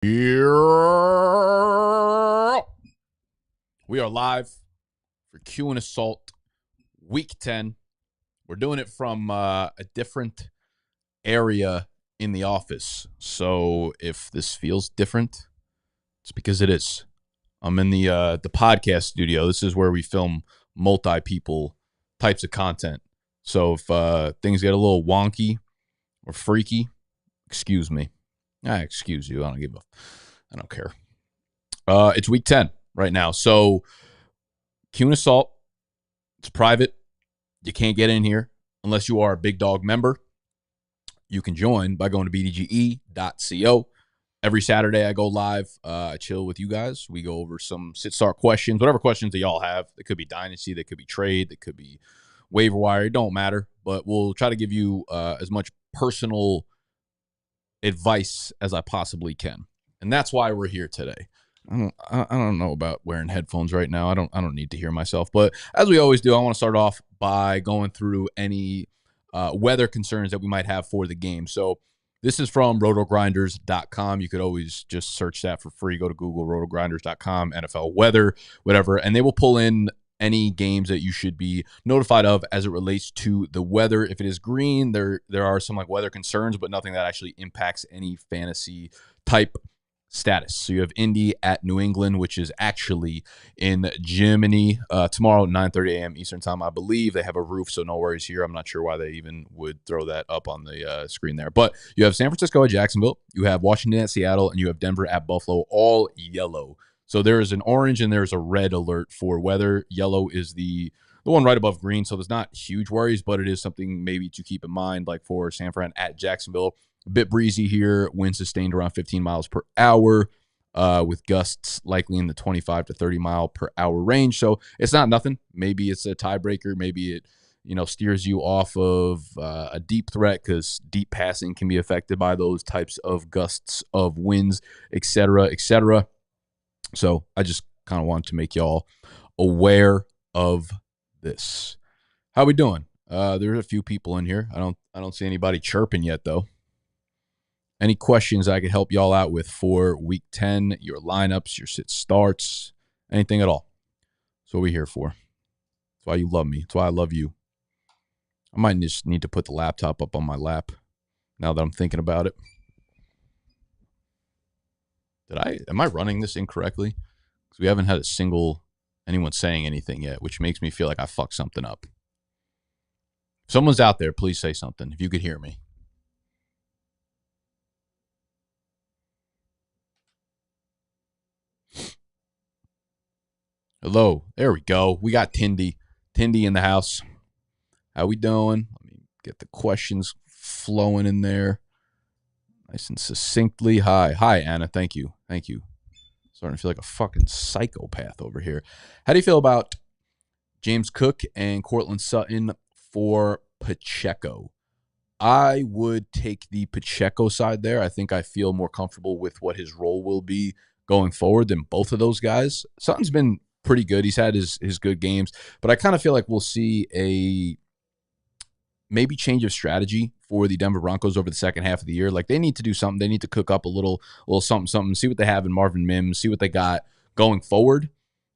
Yeah. We are live for Q and Assault Week 10. We're doing it from a different area in the office. So if this feels different, it's because it is. I'm in the podcast studio. This is where we film multi-people types of content. So if things get a little wonky or freaky, excuse me. I excuse you. I don't care. It's week 10 right now. So Q and Assault, it's private. You can't get in here unless you are a Big Dog member. You can join by going to bdge.co. Every Saturday I go live. I chill with you guys. We go over some sit-start questions, whatever questions that y'all have. They could be Dynasty, they could be trade, they could be waiver wire. It don't matter. But we'll try to give you as much personal advice as I possibly can. And that's why we're here today. I don't know about wearing headphones right now. I don't need to hear myself. But as we always do, I want to start off by going through any weather concerns that we might have for the game. So this is from rotogrinders.com. You could always just search that for free. Go to Google, rotogrinders.com, NFL weather, whatever, and they will pull in any games that you should be notified of as it relates to the weather. If it is green, there are some like weather concerns, but nothing that actually impacts any fantasy type status. So you have Indy at New England, which is actually in Germany tomorrow at 9:30 a.m. Eastern time. I believe they have a roof, so no worries here. I'm not sure why they even would throw that up on the screen there. But you have San Francisco at Jacksonville, you have Washington at Seattle, and you have Denver at Buffalo, all yellow. So there is an orange and there's a red alert for weather. Yellow is the one right above green, so there's not huge worries, but it is something maybe to keep in mind, like for San Fran at Jacksonville. A bit breezy here, wind sustained around 15 miles per hour, with gusts likely in the 25 to 30 mile per hour range. So it's not nothing. Maybe it's a tiebreaker. Maybe it steers you off of a deep threat, because deep passing can be affected by those types of gusts of winds, et cetera, et cetera. So I just kind of want to make y'all aware of this. How we doing? There's a few people in here. I don't see anybody chirping yet though. Any questions I could help y'all out with for week 10, your lineups, your sit starts, anything at all. That's what we're here for. That's why you love me. That's why I love you. I might just need to put the laptop up on my lap now that I'm thinking about it. Am I running this incorrectly? Because we haven't had anyone saying anything yet, which makes me feel like I fucked something up. If someone's out there, please say something if you could hear me. Hello. There we go. We got Tindy in the house. How we doing? Let me get the questions flowing in there nice and succinctly. Hi, Anna. Thank you. Starting to feel like a fucking psychopath over here. How do you feel about James Cook and Courtland Sutton for Pacheco? I would take the Pacheco side there. I think I feel more comfortable with what his role will be going forward than both of those guys. Sutton's been pretty good. He's had his good games, but I kind of feel like we'll see a maybe change of strategy for the Denver Broncos over the second half of the year. Like, they need to do something. They need to cook up a little something, see what they have in Marvin Mims, see what they got going forward.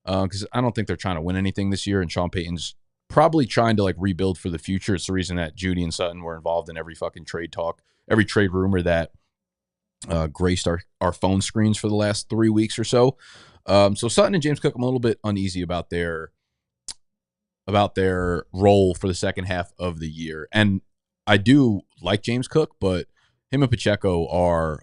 Because I don't think they're trying to win anything this year, and Sean Payton's probably trying to like rebuild for the future. It's the reason that Judy and Sutton were involved in every fucking trade talk, every trade rumor that graced our phone screens for the last 3 weeks or so. So Sutton and James Cook, I'm a little bit uneasy about their role for the second half of the year. And I do like James Cook, but him and Pacheco are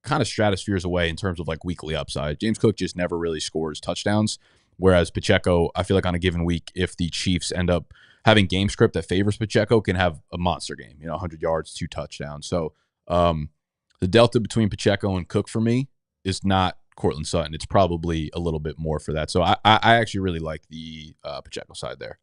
kind of stratospheres away in terms of like weekly upside. James Cook just never really scores touchdowns, whereas Pacheco, I feel like on a given week, if the Chiefs end up having game script that favors Pacheco, can have a monster game, 100 yards, 2 touchdowns. So the delta between Pacheco and Cook for me is not Courtland Sutton. It's probably a little bit more for that. So I actually really like the Pacheco side there.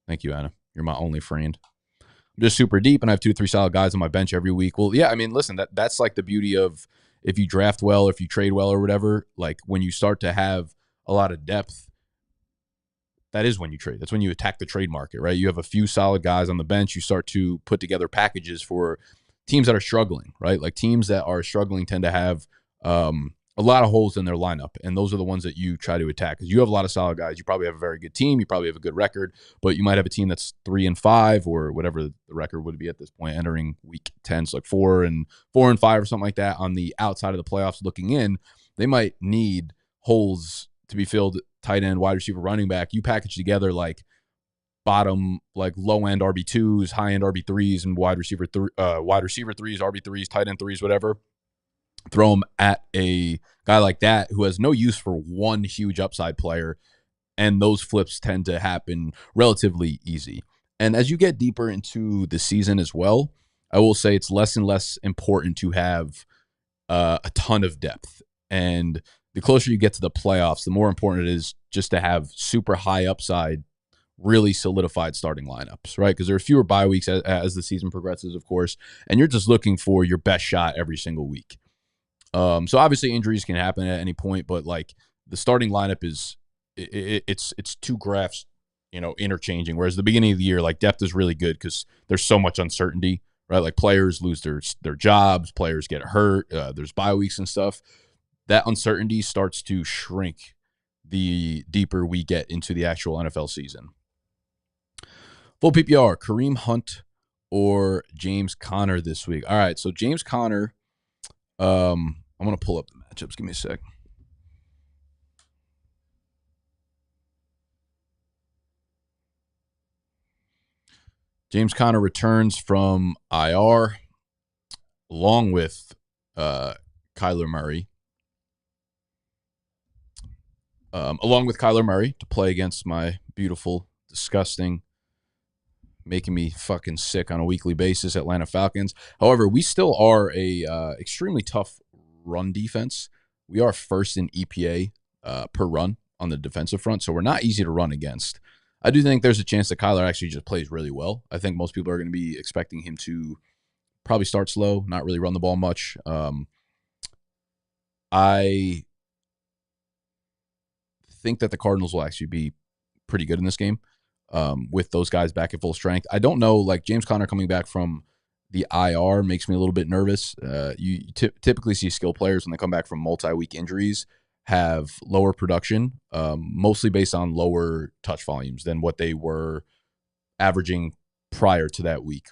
Thank you, Anna. You're my only friend. I'm just super deep, and I have 2-3 solid guys on my bench every week. Well, yeah, I mean, listen, that's like the beauty of if you draft well, if you trade well or whatever, like when you start to have a lot of depth, that is when you trade. That's when you attack the trade market, right? You have a few solid guys on the bench. You start to put together packages for teams that are struggling, right? Like teams that are struggling tend to have a lot of holes in their lineup, and those are the ones that you try to attack because you have a lot of solid guys. You probably have a very good team. You probably have a good record, but you might have a team that's 3-5 or whatever the record would be at this point entering week 10. So like 4-5 or something like that on the outside of the playoffs looking in. They might need holes to be filled, tight end, wide receiver, running back. You package together like bottom, like low end RB2s, high end RB3s, and wide receiver 3s, RB3s, tight end 3s, whatever. Throw them at a guy like that who has no use for one huge upside player, and those flips tend to happen relatively easy. And as you get deeper into the season as well, I will say it's less and less important to have a ton of depth. And the closer you get to the playoffs, the more important it is just to have super high upside, really solidified starting lineups, right? Because there are fewer bye weeks as the season progresses, of course, and you're just looking for your best shot every single week. So obviously injuries can happen at any point, but like the starting lineup is it's two graphs, interchanging. Whereas the beginning of the year, like depth is really good because there's so much uncertainty, right? Like players lose their jobs, players get hurt, there's bye weeks and stuff. That uncertainty starts to shrink the deeper we get into the actual NFL season. Full PPR, Kareem Hunt or James Conner this week. All right, so James Conner. I'm going to pull up the matchups. Give me a sec. James Conner returns from IR along with Kyler Murray. To play against my beautiful, disgusting, making me fucking sick on a weekly basis Atlanta Falcons. However, we still are a extremely tough run defense. We are first in EPA per run on the defensive front, so we're not easy to run against. I do think there's a chance that Kyler actually just plays really well. I think most people are going to be expecting him to probably start slow, not really run the ball much. I think that the Cardinals will actually be pretty good in this game with those guys back at full strength. I don't know, like James Conner coming back from the IR makes me a little bit nervous. You typically see skill players when they come back from multi-week injuries have lower production, mostly based on lower touch volumes than what they were averaging prior to that week.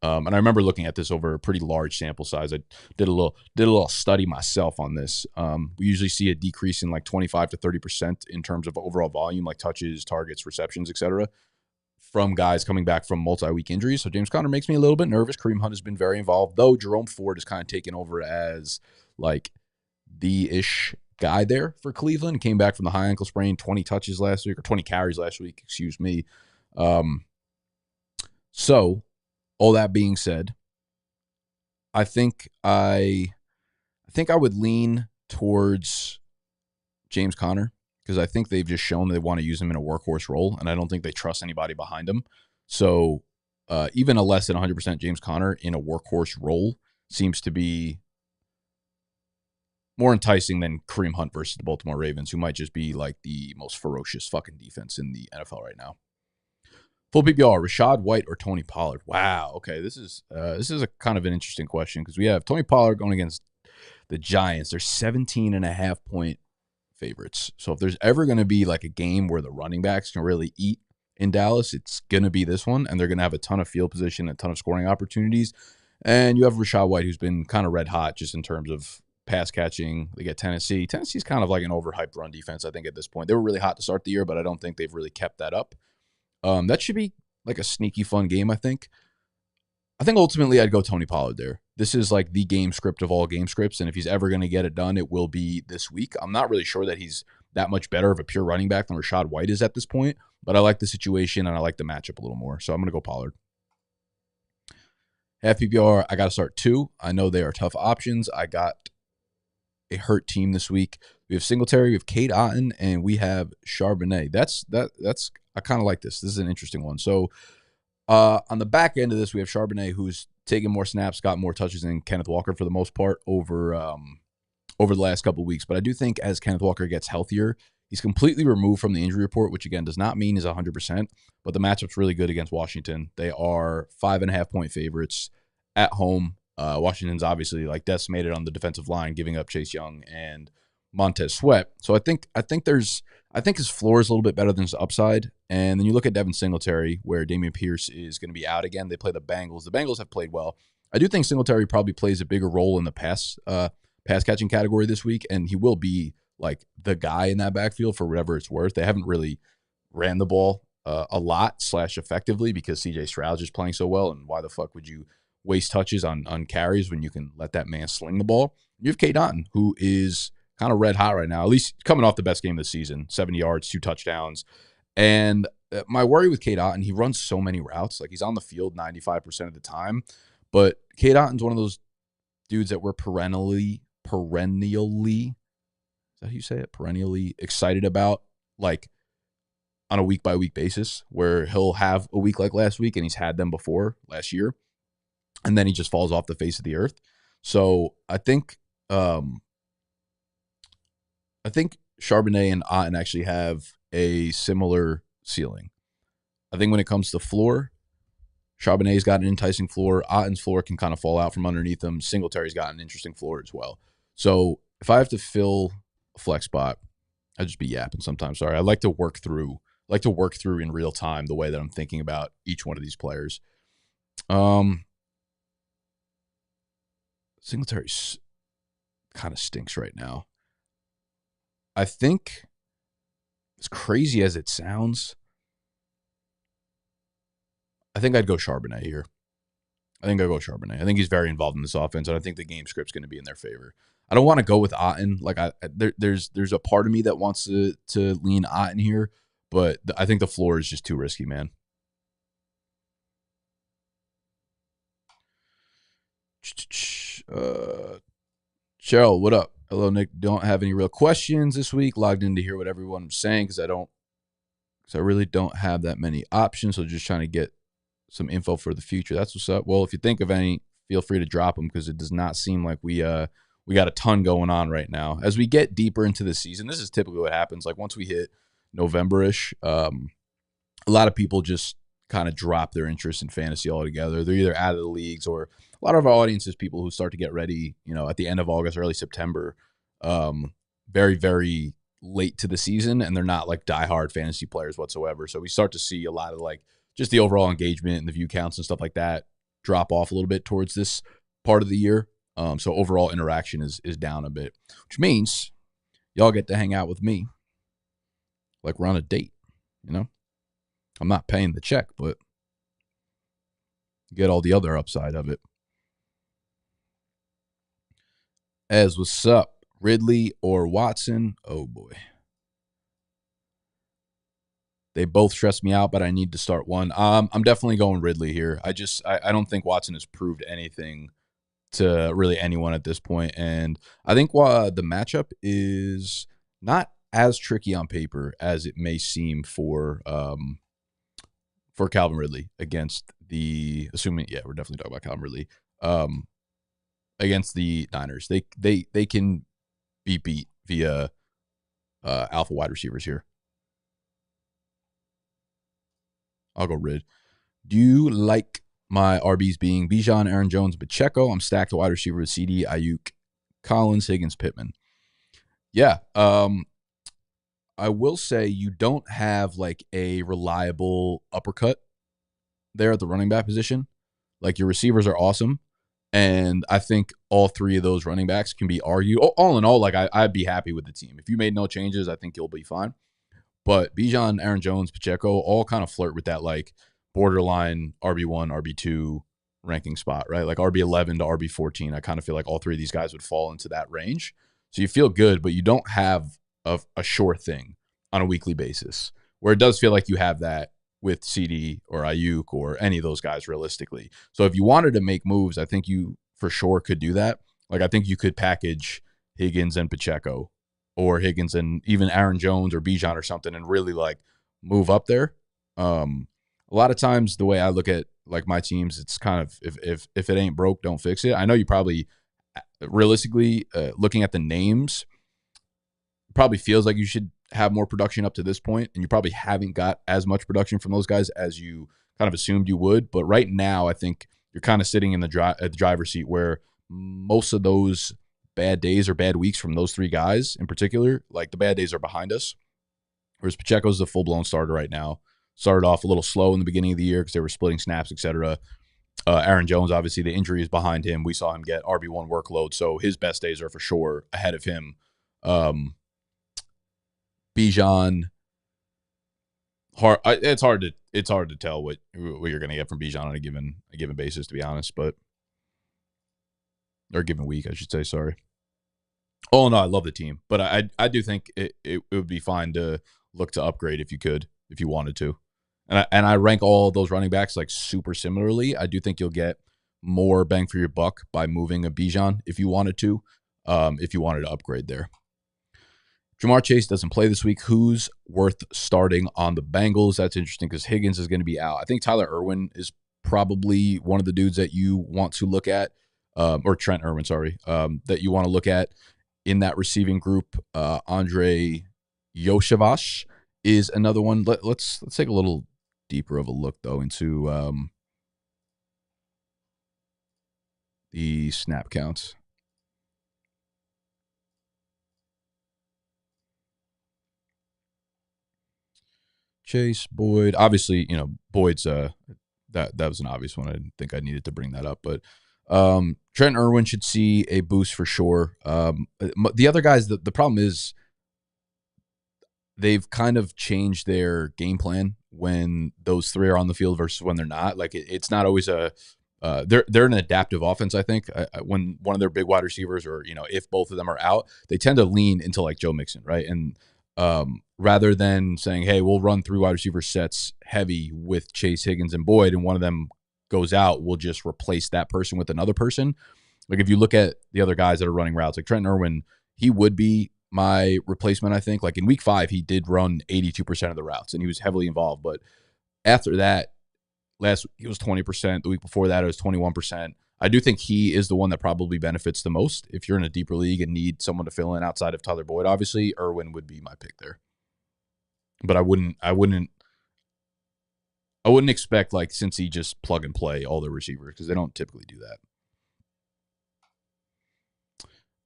And I remember looking at this over a pretty large sample size. I did a little study myself on this. We usually see a decrease in like 25 to 30% in terms of overall volume, like touches, targets, receptions, etc., from guys coming back from multi-week injuries. So James Conner makes me a little bit nervous. Kareem Hunt has been very involved, though Jerome Ford has kind of taken over as like the-ish guy there for Cleveland. Came back from the high ankle sprain, 20 touches last week, or 20 carries last week, excuse me. So all that being said, I think I would lean towards James Conner because I think they've just shown they want to use him in a workhorse role, and I don't think they trust anybody behind him. So even a less than 100% James Conner in a workhorse role seems to be more enticing than Kareem Hunt versus the Baltimore Ravens, who might just be like the most ferocious fucking defense in the NFL right now. Full PPR, Rachaad White or Tony Pollard? Wow. Okay, this is a kind of an interesting question because we have Tony Pollard going against the Giants. They're 17.5-point favorites. So if there's ever going to be like a game where the running backs can really eat in Dallas, it's going to be this one, and they're going to have a ton of field position, a ton of scoring opportunities. And you have Rachaad White, who's been kind of red hot just in terms of pass catching. They get Tennessee. Tennessee's kind of like an overhyped run defense, I think, at this point. They were really hot to start the year, but I don't think they've really kept that up. That should be like a sneaky fun game, I think. I think ultimately I'd go Tony Pollard there. This is like the game script of all game scripts, and if he's ever going to get it done, it will be this week. I'm not really sure that he's that much better of a pure running back than Rachaad White is at this point, but I like the situation and I like the matchup a little more, so I'm going to go Pollard. Half PPR, I got to start two. I know they are tough options. I got a hurt team this week. We have Singletary, we have Kate Otten, and we have Charbonnet. That's I kind of like this. This is an interesting one. So on the back end of this, we have Charbonnet, who's taken more snaps, got more touches than Kenneth Walker for the most part over the last couple of weeks. But I do think as Kenneth Walker gets healthier, he's completely removed from the injury report, which again does not mean he's 100%. But the matchup's really good against Washington. They are 5.5-point favorites at home. Washington's obviously like decimated on the defensive line, giving up Chase Young and Montez Sweat. So I think his floor is a little bit better than his upside. And then you look at Devin Singletary, where Dameon Pierce is going to be out again. They play the Bengals. The Bengals have played well. I do think Singletary probably plays a bigger role in the pass catching category this week, and he will be like the guy in that backfield for whatever it's worth. They haven't really ran the ball a lot / effectively because CJ Stroud's just playing so well. And why the fuck would you waste touches on carries when you can let that man sling the ball? You have Cade Otton, who is kind of red hot right now, at least coming off the best game of the season, 70 yards, 2 touchdowns. And my worry with Cade Otton, he runs so many routes. Like, he's on the field 95% of the time. But Cade Otton's one of those dudes that we're perennially, is that how you say it? Perennially excited about, like, on a week-by-week basis, where he'll have a week like last week, and he's had them before last year, and then he just falls off the face of the earth. So I think Charbonnet and Otton actually have a similar ceiling. I think when it comes to floor, Charbonnet's got an enticing floor. Otton's floor can kind of fall out from underneath him. Singletary's got an interesting floor as well. So if I have to fill a flex spot, I'd just be yapping sometimes. Sorry. I like to work through in real time the way that I'm thinking about each one of these players. Singletary kind of stinks right now. I think, as crazy as it sounds, I think I'd go Charbonnet here. I think he's very involved in this offense, and I think the game script's going to be in their favor. I don't want to go with Otton. Like, there's a part of me that wants to lean Otton here, but I think the floor is just too risky, man. Cheryl, what up? Hello, Nick. Don't have any real questions this week. Logged in to hear what everyone's saying because I really don't have that many options. So just trying to get some info for the future. That's what's up. Well, if you think of any, feel free to drop them because it does not seem like we got a ton going on right now. As we get deeper into the season, this is typically what happens. Like, once we hit November-ish, a lot of people just kind of drop their interest in fantasy altogether. They're either out of the leagues, or a lot of our audience is people who start to get ready, at the end of August, early September, very, very late to the season, and they're not like diehard fantasy players whatsoever. So we start to see a lot of like just the overall engagement and the view counts and stuff like that drop off a little bit towards this part of the year. So overall interaction is down a bit, which means y'all get to hang out with me like we're on a date, I'm not paying the check, but get all the other upside of it. As what's up? Ridley or Watson? Oh, boy. They both stress me out, but I need to start one. I'm definitely going Ridley here. I don't think Watson has proved anything to really anyone at this point. And I think the matchup is not as tricky on paper as it may seem for Calvin Ridley against we're definitely talking about Calvin Ridley against the Niners. They can be beat via alpha wide receivers here. I'll go Rid. Do you like my RBs being Bijan, Aaron Jones, Pacheco? I'm stacked to wide receiver with CD, Ayuk, Collins, Higgins, Pittman. Yeah. I will say you don't have like a reliable uppercut there at the running back position. Like, your receivers are awesome, and I think all three of those running backs can be argued. All in all, like, I'd be happy with the team. If you made no changes, I think you'll be fine. But Bijan, Aaron Jones, Pacheco all kind of flirt with that like borderline RB1, RB2 ranking spot, right? Like RB11 to RB14. I kind of feel like all three of these guys would fall into that range. So you feel good, but you don't have a sure thing on a weekly basis, where it does feel like you have that with CD or Ayuk or any of those guys realistically. So if you wanted to make moves, I think you for sure could do that. Like, I think you could package Higgins and Pacheco, or Higgins and even Aaron Jones or Bijan or something, and really like move up there. A lot of times the way I look at like my teams, it's kind of if it ain't broke, don't fix it. I know you probably realistically looking at the names, probably feels like you should have more production up to this point, and you probably haven't got as much production from those guys as you kind of assumed you would. But right now, I think you're kind of sitting in at the driver's seat where most of those bad days or bad weeks from those three guys in particular, like the bad days are behind us. Whereas Pacheco's the full-blown starter right now. Started off a little slow in the beginning of the year because they were splitting snaps, etc. Aaron Jones, obviously, the injury is behind him. We saw him get RB1 workload, so his best days are for sure ahead of him. Bijan, it's hard to tell what you're going to get from Bijan on a given basis, to be honest, or a given week, I should say. Sorry. Oh no, I love the team, but I do think it would be fine to look to upgrade if you wanted to. And I rank all those running backs like super similarly. I do think you'll get more bang for your buck by moving a Bijan if you wanted to upgrade there. Jamar Chase doesn't play this week. Who's worth starting on the Bengals? That's interesting because Higgins is going to be out. I think Tyler Irwin is probably one of the dudes that you want to look at, or Trent Irwin, sorry, that you want to look at in that receiving group. Andre Yoshavash is another one. Let's take a little deeper of a look, though, into the snap counts. Chase, Boyd. Obviously, Boyd's that was an obvious one. I didn't think I needed to bring that up, but Trent Irwin should see a boost for sure. The other guys, the problem is they've kind of changed their game plan when those three are on the field versus when they're not. Like it's not always they're an adaptive offense. I think when one of their big wide receivers, or if both of them are out, they tend to lean into like Joe Mixon, right? And rather than saying, hey, we'll run 3 wide receiver sets heavy with Chase, Higgins, and Boyd, and one of them goes out, we'll just replace that person with another person. Like if you look at the other guys that are running routes, like Trent Irwin, he would be my replacement, I think. Like in week 5, he did run 82% of the routes, and he was heavily involved. But after that, last week, it was 20%. The week before that, it was 21%. I do think he is the one that probably benefits the most. If you're in a deeper league and need someone to fill in outside of Tyler Boyd, obviously, Irwin would be my pick there. But I wouldn't expect, like, since he just plug and play all the receivers, because they don't typically do that.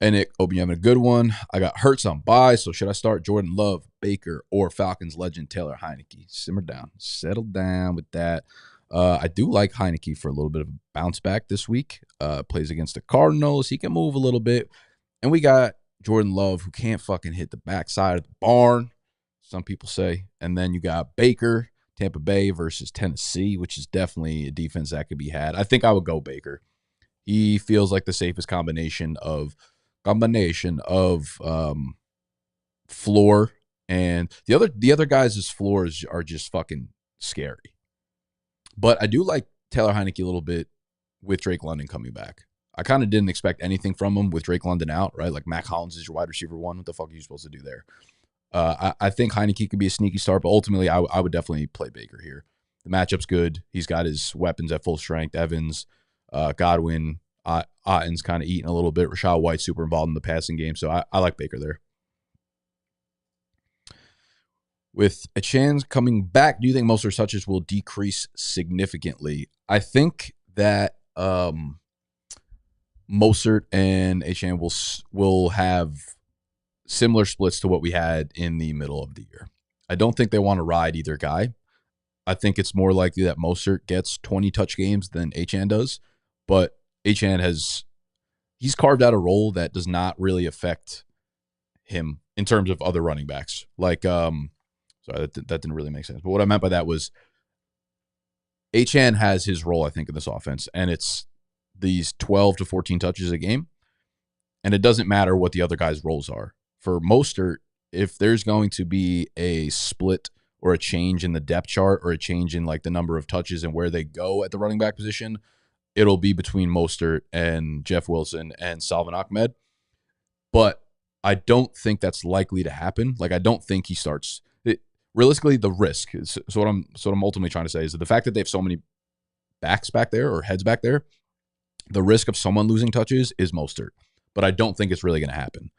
And hope you're having a good one. I got Hurts on bye, so should I start Jordan Love, Baker, or Falcons legend Taylor Heineke? Simmer down. Settle down with that. I do like Heineke for a little bit of a bounce back this week. Plays against the Cardinals. He can move a little bit. And we got Jordan Love, who can't fucking hit the backside of the barn, some people say. And then you got Baker, Tampa Bay versus Tennessee, which is definitely a defense that could be had. I think I would go Baker. He feels like the safest combination of floor, and the other guys' floors are just fucking scary. But I do like Taylor Heineke a little bit with Drake London coming back. I kind of didn't expect anything from him with Drake London out, right? Like Mac Hollins is your wide receiver 1. What the fuck are you supposed to do there? I think Heineke could be a sneaky start, but ultimately I would definitely play Baker here. The matchup's good. He's got his weapons at full strength. Evans, Godwin, Otten's kind of eating a little bit. Rachaad White super involved in the passing game, so I like Baker there. With Achane coming back, do you think Mostert's touches will decrease significantly? I think that Mostert and Achane will have similar splits to what we had in the middle of the year. I don't think they want to ride either guy. I think it's more likely that Mostert gets 20 touch games than Achane does, but Achane he's carved out a role that does not really affect him in terms of other running backs. Like, sorry, that didn't really make sense. But what I meant by that was Achane has his role, I think, in this offense, and it's these 12 to 14 touches a game, and it doesn't matter what the other guys' roles are. For Mostert, if there's going to be a split or a change in the depth chart or a change in like the number of touches and where they go at the running back position, it'll be between Mostert and Jeff Wilson and Salvon Ahmed. But I don't think that's likely to happen. Like, I don't think he starts. Realistically, the risk is, so what I'm ultimately trying to say is that the fact that they have so many backs back there or heads back there, the risk of someone losing touches is Mostert. But I don't think it's really going to happen.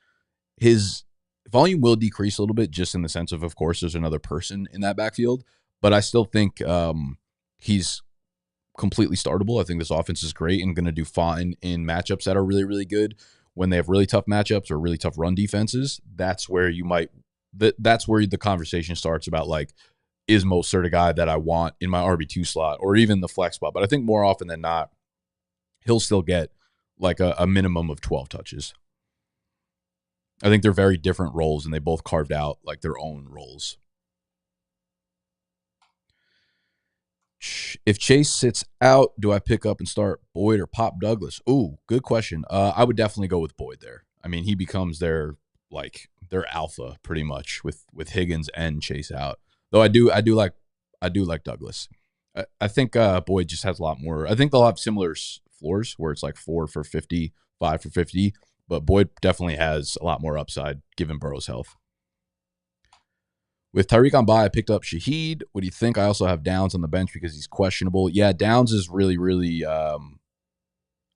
His volume will decrease a little bit, just in the sense of course, there's another person in that backfield. But I still think he's completely startable. I think this offense is great and going to do fine in matchups that are really, really good. When they have really tough matchups or really tough run defenses, that's where that's where the conversation starts about, like, is Mostert a guy that I want in my RB2 slot or even the flex spot? But I think more often than not, he'll still get like a minimum of 12 touches. I think they're very different roles, and they both carved out like their own roles. If Chase sits out, do I pick up and start Boyd or pop Douglas? Ooh, good question. I would definitely go with Boyd there. I mean, he becomes their alpha pretty much with Higgins and Chase out. Though I do like Douglas. I think Boyd just has a lot more. I think they'll have similar floors where it's like 4 for 50, 5 for 50, but Boyd definitely has a lot more upside given Burrow's health. With Tyreek on bye, I picked up Shaheed. What do you think? I also have Downs on the bench because he's questionable. Yeah, Downs is really, really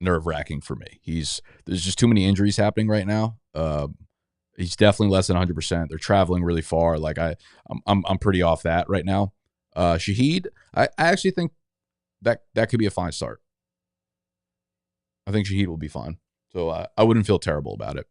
nerve-wracking for me. There's just too many injuries happening right now. He's definitely less than 100%. They're traveling really far. Like I'm pretty off that right now. Shaheed, I actually think that could be a fine start. I think Shaheed will be fine. So I wouldn't feel terrible about it.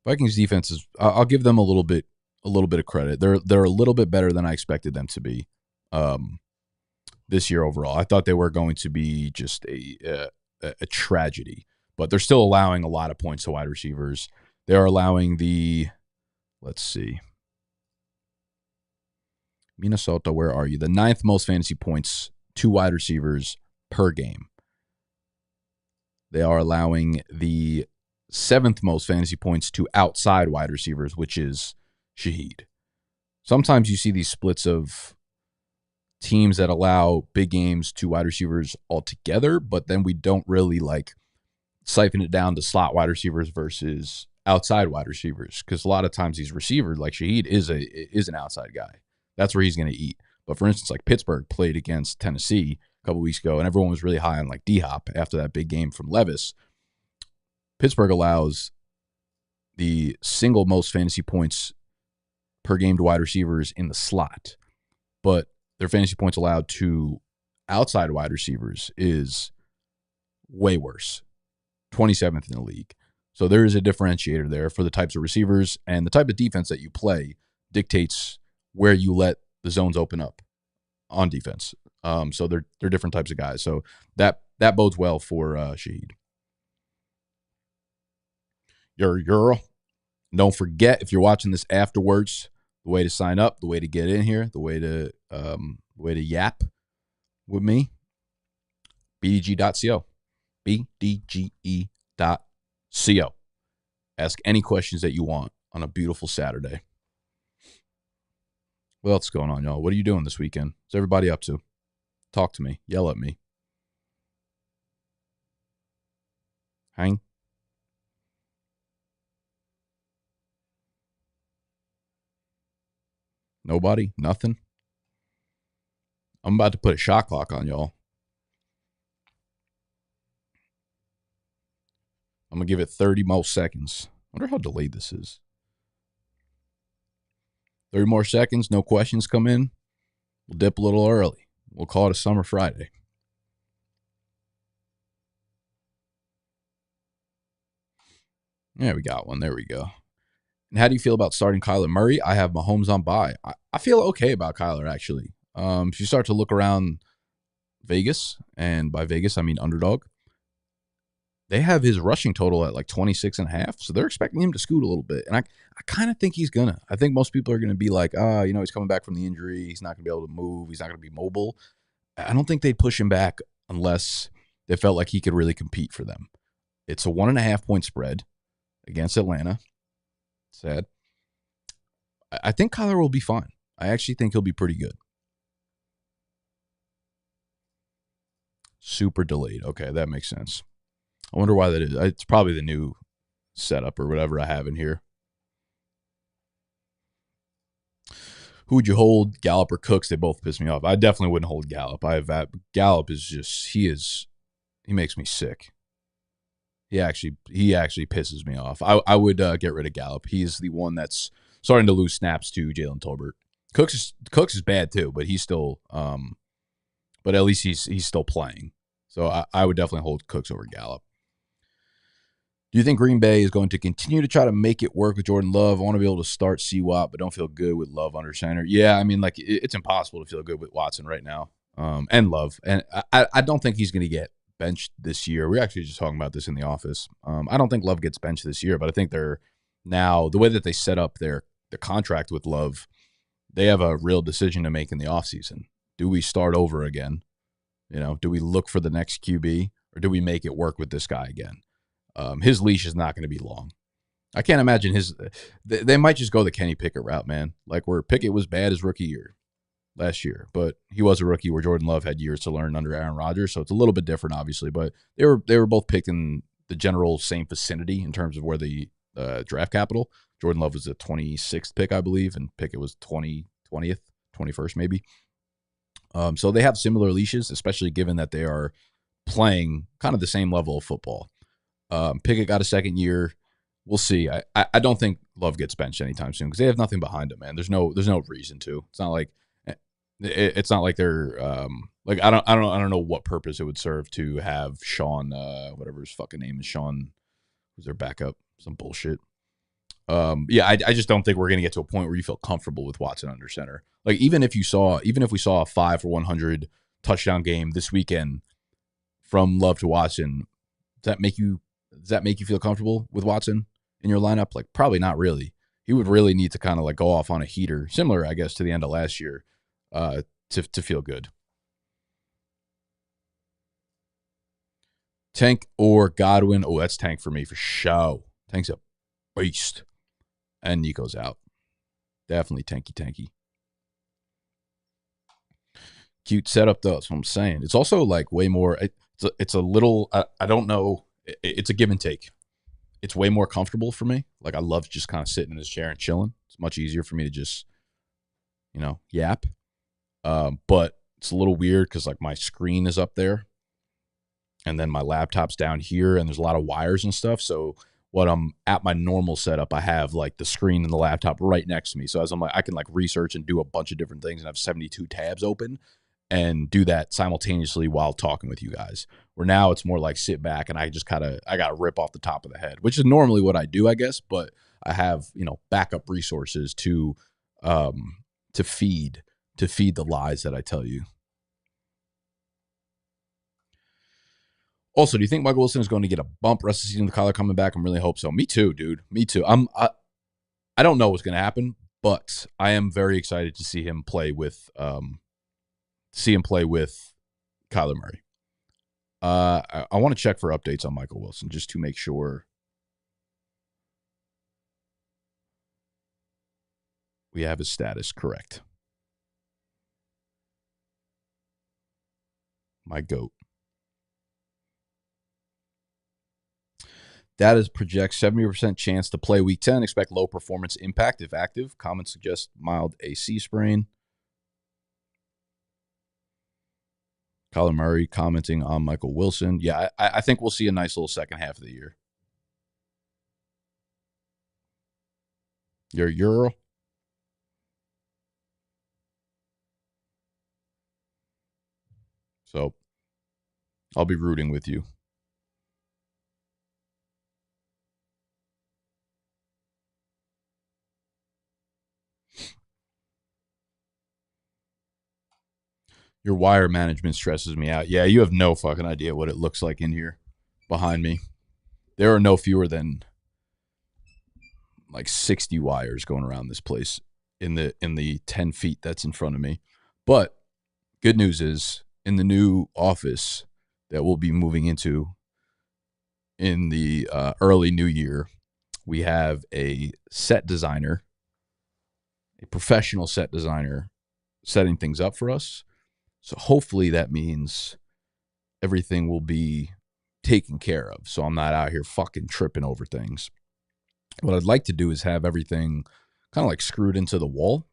Vikings defense is. I'll give them a little bit of credit. They're a little bit better than I expected them to be this year overall. I thought they were going to be just a tragedy, but they're still allowing a lot of points to wide receivers. They are allowing let's see, Minnesota. Where are you? The 9th most fantasy points to wide receivers per game. They are allowing the 7th most fantasy points to outside wide receivers, which is Shaheed. Sometimes you see these splits of teams that allow big games to wide receivers altogether, but then we don't really siphon it down to slot wide receivers versus outside wide receivers, because a lot of times these receivers like Shaheed is an outside guy. That's where he's going to eat. But for instance, like Pittsburgh played against Tennessee a couple weeks ago, and everyone was really high on like D-Hop after that big game from Levis. Pittsburgh allows the single most fantasy points per game to wide receivers in the slot, but their fantasy points allowed to outside wide receivers is way worse, 27th in the league. So there is a differentiator there for the types of receivers, and the type of defense that you play dictates where you let the zones open up on defense. So they're different types of guys. So that bodes well for Shaheed. Don't forget, if you're watching this afterwards, the way to sign up, the way to get in here, the way to yap with me, BDGE.co. BDGE.co. Ask any questions that you want on a beautiful Saturday. What else is going on, y'all? What are you doing this weekend? What's everybody up to? Talk to me. Yell at me. Hang. Nobody? Nothing? I'm about to put a shot clock on y'all. I'm going to give it 30 more seconds. I wonder how delayed this is. 30 more seconds, no questions come in. We'll dip a little early. We'll call it a summer Friday. Yeah, we got one. There we go. And how do you feel about starting Kyler Murray? I have Mahomes on bye. I feel okay about Kyler, actually. If you start to look around Vegas, and by Vegas, I mean Underdog, they have his rushing total at like 26.5, so they're expecting him to scoot a little bit. And I kind of think he's going to. I think most people are going to be like, he's coming back from the injury. He's not going to be able to move. He's not going to be mobile. I don't think they'd push him back unless they felt like he could really compete for them. It's a 1.5-point spread against Atlanta. Sad. I think Kyler will be fine. I actually think he'll be pretty good. Super delayed. Okay, that makes sense. I wonder why that is. It's probably the new setup or whatever I have in here. Who would you hold, Gallup or Cooks? They both piss me off. I definitely wouldn't hold Gallup. Gallup is just, he makes me sick. He actually pisses me off. I would get rid of Gallup. He's the one that's starting to lose snaps to Jalen Tolbert. Cooks is bad too, but he's still but at least he's still playing. So I would definitely hold Cooks over Gallup. Do you think Green Bay is going to continue to try to make it work with Jordan Love? I want to be able to start C-Watt, but don't feel good with Love under center. Yeah, I mean, like, it's impossible to feel good with Watson right now, and Love. And I don't think he's going to get benched this year. We're actually just talking about this in the office. I don't think Love gets benched this year, but I think they're now, the way that they set up their contract with Love, they have a real decision to make in the offseason. Do we start over again? Do we look for the next QB, or do we make it work with this guy again? His leash is not going to be long. I can't imagine they might just go the Kenny Pickett route, man. Like, where Pickett was bad his rookie year last year, but he was a rookie where Jordan Love had years to learn under Aaron Rodgers, so it's a little bit different, obviously. But they were both picked in the general same vicinity in terms of where the draft capital. Jordan Love was the 26th pick, I believe, and Pickett was 20th, 21st maybe. So they have similar leashes, especially given that they are playing kind of the same level of football. Pickett got a second year. We'll see. I don't think Love gets benched anytime soon because they have nothing behind him, man. There's no reason to. It's not like they're like I don't know what purpose it would serve to have Sean whatever his fucking name is, Sean, who's their backup, some bullshit. Yeah, I just don't think we're gonna get to a point where you feel comfortable with Watson under center. Like, even if we saw a 5 for 100 touchdown game this weekend from Love to Watson, does that make you feel comfortable with Watson in your lineup? Like, probably not really. He would really need to kind of like go off on a heater, similar, I guess, to the end of last year, to feel good. Tank or Godwin? Oh, that's Tank for me for sure. Tank's a beast. And Nico's out. Definitely tanky. Cute setup, though. That's what I'm saying. It's also like way more. It's a little. I don't know. It's a give and take. It's way more comfortable for me. Like, I love just kind of sitting in this chair and chilling. It's much easier for me to just, yap. But it's a little weird because, like, my screen is up there, and then my laptop's down here, and there's a lot of wires and stuff. So when I'm at my normal setup, I have like the screen and the laptop right next to me. So as I'm like, I can like research and do a bunch of different things and have 72 tabs open and do that simultaneously while talking with you guys. Where now it's more like sit back and I got to rip off the top of the head, which is normally what I do, I guess. But I have, backup resources to feed the lies that I tell you. Also, do you think Michael Wilson is going to get a bump rest of the season with Kyler coming back? I really hope so. Me too, dude. Me too. I don't know what's going to happen, but I am very excited to see him play with Kyler Murray. I want to check for updates on Michael Wilson just to make sure we have his status correct. My GOAT. Data projects 70% chance to play week 10. Expect low performance impact if active. Comments suggest mild AC sprain. Kyler Murray commenting on Michael Wilson. Yeah, I think we'll see a nice little second half of the year. You're a Euro? So I'll be rooting with you. Your wire management stresses me out. Yeah, you have no fucking idea what it looks like in here behind me. There are no fewer than like 60 wires going around this place in the 10 feet that's in front of me. But good news is, in the new office that we'll be moving into in the early new year, we have a set designer, a professional set designer, setting things up for us. So hopefully that means everything will be taken care of. So I'm not out here fucking tripping over things. What I'd like to do is have everything kind of like screwed into the wall.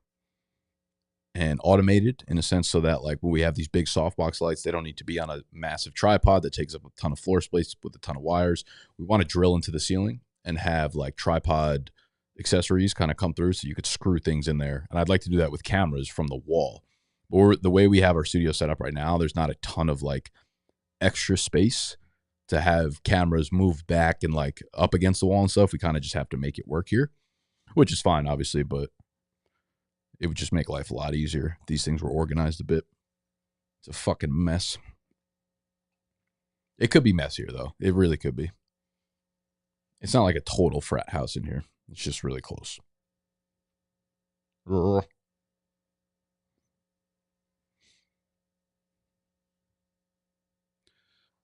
and automated in a sense so that like when we have these big softbox lights, they don't need to be on a massive tripod that takes up a ton of floor space with a ton of wires. We want to drill into the ceiling and have like tripod accessories kind of come through so you could screw things in there. And I'd like to do that with cameras from the wall. Or the way we have our studio set up right now, there's not a ton of like extra space to have cameras move back and like up against the wall and stuff. We kind of just have to make it work here, which is fine, obviously, but it would just make life a lot easier if these things were organized a bit. It's a fucking mess. It could be messier, though. It really could be. It's not like a total frat house in here. It's just really close.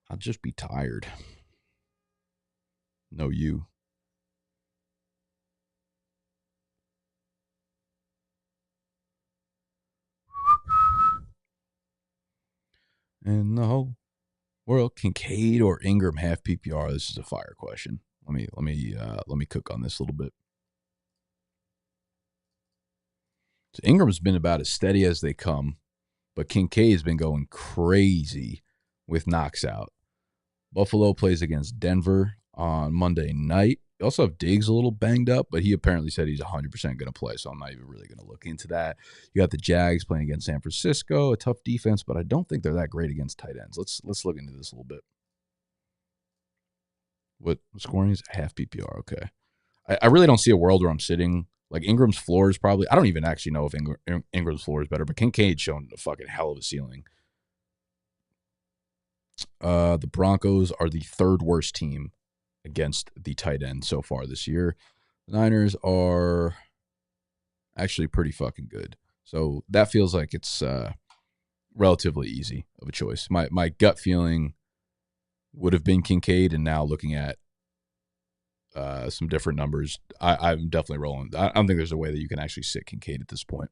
I'll just be tired. No, you. In the whole world, Kincaid or Ingram half PPR? This is a fire question. Let me cook on this a little bit. So Ingram's been about as steady as they come, but Kincaid's been going crazy with knocks out. Buffalo plays against Denver on Monday night. You also have Diggs a little banged up, but he apparently said he's 100% going to play, so I'm not even really going to look into that. You got the Jags playing against San Francisco, a tough defense, but I don't think they're that great against tight ends. Let's look into this a little bit. What scoring is half PPR? Okay. I really don't see a world where I'm sitting. Like Ingram's floor is probably, I don't even actually know if Ingram's floor is better, but Kincaid's shown a fucking hell of a ceiling. The Broncos are the third worst team against the tight end so far this year. The Niners are actually pretty fucking good. So that feels like it's relatively easy of a choice. My gut feeling would have been Kincaid, and now looking at some different numbers, I'm definitely rolling. I don't think there's a way that you can actually sit Kincaid at this point.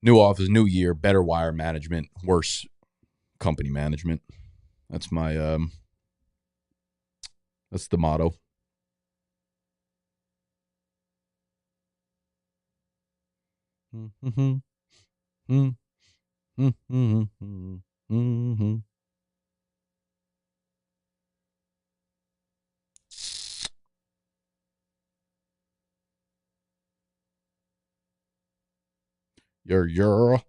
New office, new year, better wire management, worse company management. That's my that's the motto. You're.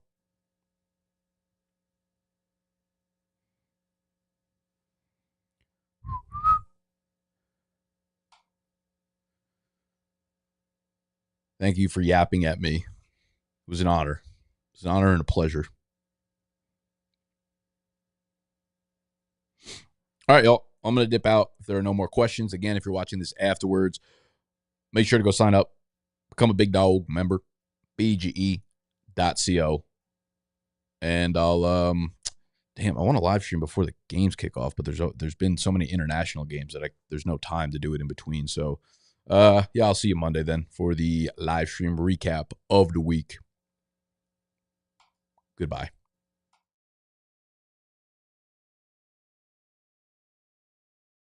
Thank you for yapping at me. It was an honor. It was an honor and a pleasure. All right, y'all. I'm going to dip out if there are no more questions. Again, if you're watching this afterwards, make sure to go sign up. Become a Big Dog member. BDGE.co. And I'll, I want to live stream before the games kick off, but there's been so many international games that there's no time to do it in between. So, I'll see you Monday then for the live stream recap of the week. Goodbye.